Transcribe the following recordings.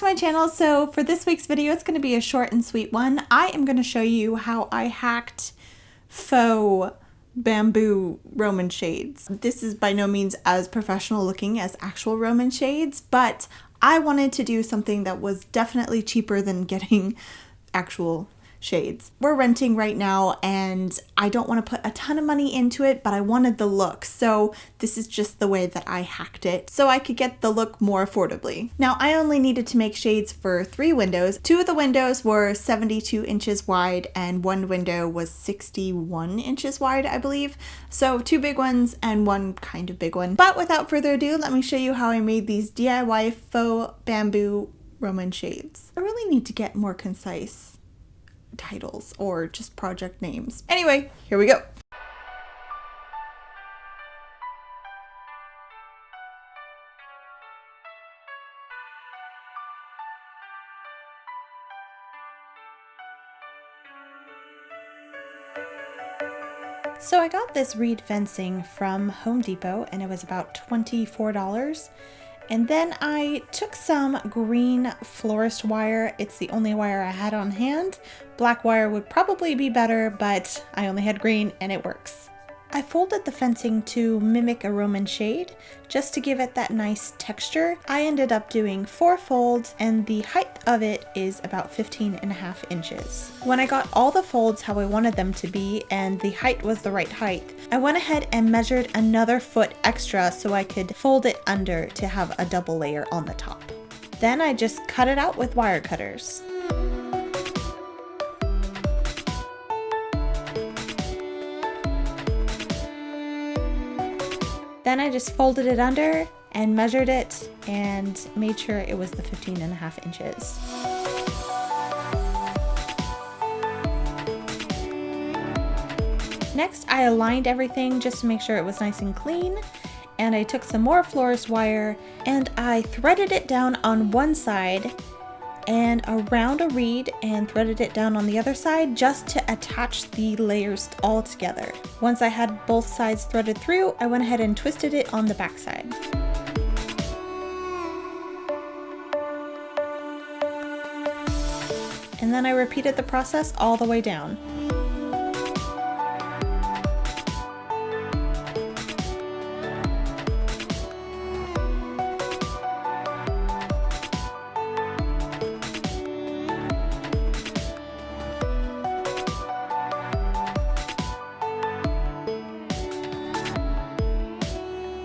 My channel. So for this week's video, it's going to be a short and sweet one. I am going to show you how I hacked faux bamboo Roman shades. This is by no means as professional looking as actual Roman shades, but I wanted to do something that was definitely cheaper than getting actual shades. We're renting right now and I don't want to put a ton of money into it, but I wanted the look. So this is just the way that I hacked it so I could get the look more affordably. Now I only needed to make shades for 3 windows. 2 of the windows were 72 inches wide and 1 window was 61 inches wide, I believe. So 2 big ones and 1 kind of big one. But without further ado, let me show you how I made these DIY faux bamboo Roman shades. I really need to get more concise titles or just project names. Anyway, here we go. So I got this reed fencing from Home Depot and it was about $24. And then I took some green florist wire. It's the only wire I had on hand. Black wire would probably be better, but I only had green and it works. I folded the fencing to mimic a Roman shade, just to give it that nice texture. I ended up doing 4 folds and the height of it is about 15.5 inches. When I got all the folds how I wanted them to be and the height was the right height, I went ahead and measured another foot extra so I could fold it under to have a double layer on the top. Then I just cut it out with wire cutters. Then I just folded it under and measured it and made sure it was the 15.5 inches. Next, I aligned everything just to make sure it was nice and clean. And I took some more florist wire and I threaded it down on one side and around a reed and threaded it down on the other side just to attach the layers all together. Once I had both sides threaded through, I went ahead and twisted it on the back side. And then I repeated the process all the way down.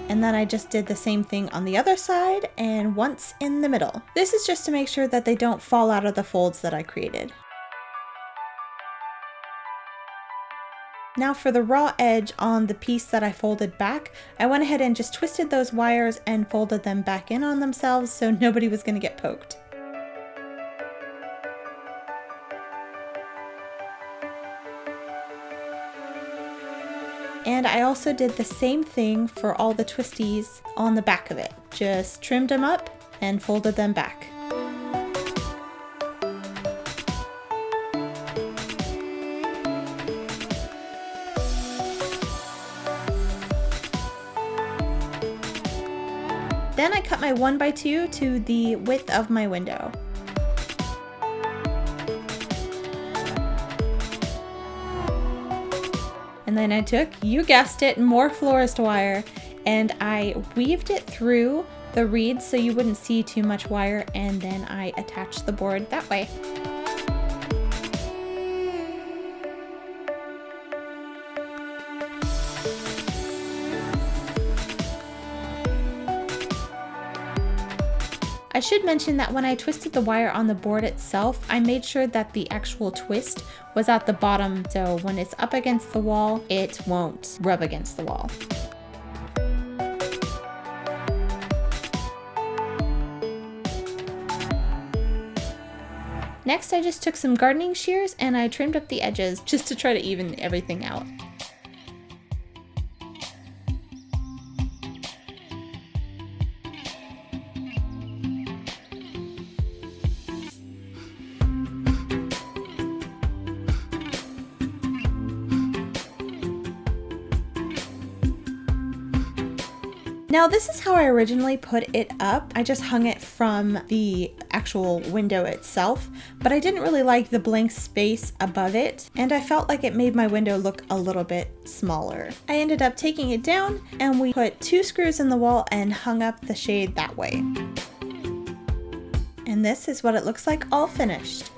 And then I just did the same thing on the other side and once in the middle. This is just to make sure that they don't fall out of the folds that I created. Now for the raw edge on the piece that I folded back, I went ahead and just twisted those wires and folded them back in on themselves so nobody was going to get poked. And I also did the same thing for all the twisties on the back of it. Just trimmed them up and folded them back. Then I cut my 1x2 to the width of my window. And then I took, you guessed it, more florist wire and I weaved it through the reeds so you wouldn't see too much wire, and then I attached the board that way. I should mention that when I twisted the wire on the board itself, I made sure that the actual twist was at the bottom, so when it's up against the wall, it won't rub against the wall. Next, I just took some gardening shears and I trimmed up the edges just to try to even everything out. Now this is how I originally put it up. I just hung it from the actual window itself, but I didn't really like the blank space above it, and I felt like it made my window look a little bit smaller. I ended up taking it down, and we put 2 screws in the wall and hung up the shade that way. And this is what it looks like all finished.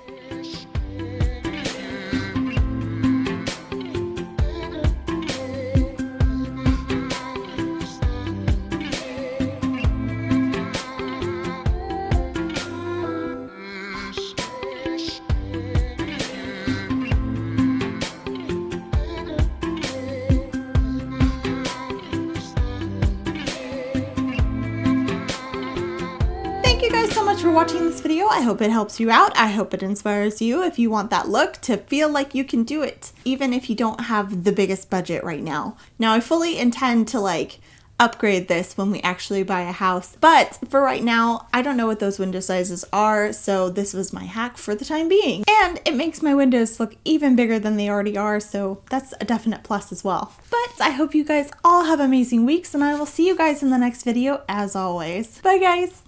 Thank you guys so much for watching this video. I hope it helps you out. I hope it inspires you if you want that look to feel like you can do it, even if you don't have the biggest budget right now. Now I fully intend to upgrade this when we actually buy a house, but for right now I don't know what those window sizes are, so this was my hack for the time being. And it makes my windows look even bigger than they already are, so that's a definite plus as well. But I hope you guys all have amazing weeks, and I will see you guys in the next video as always. Bye guys!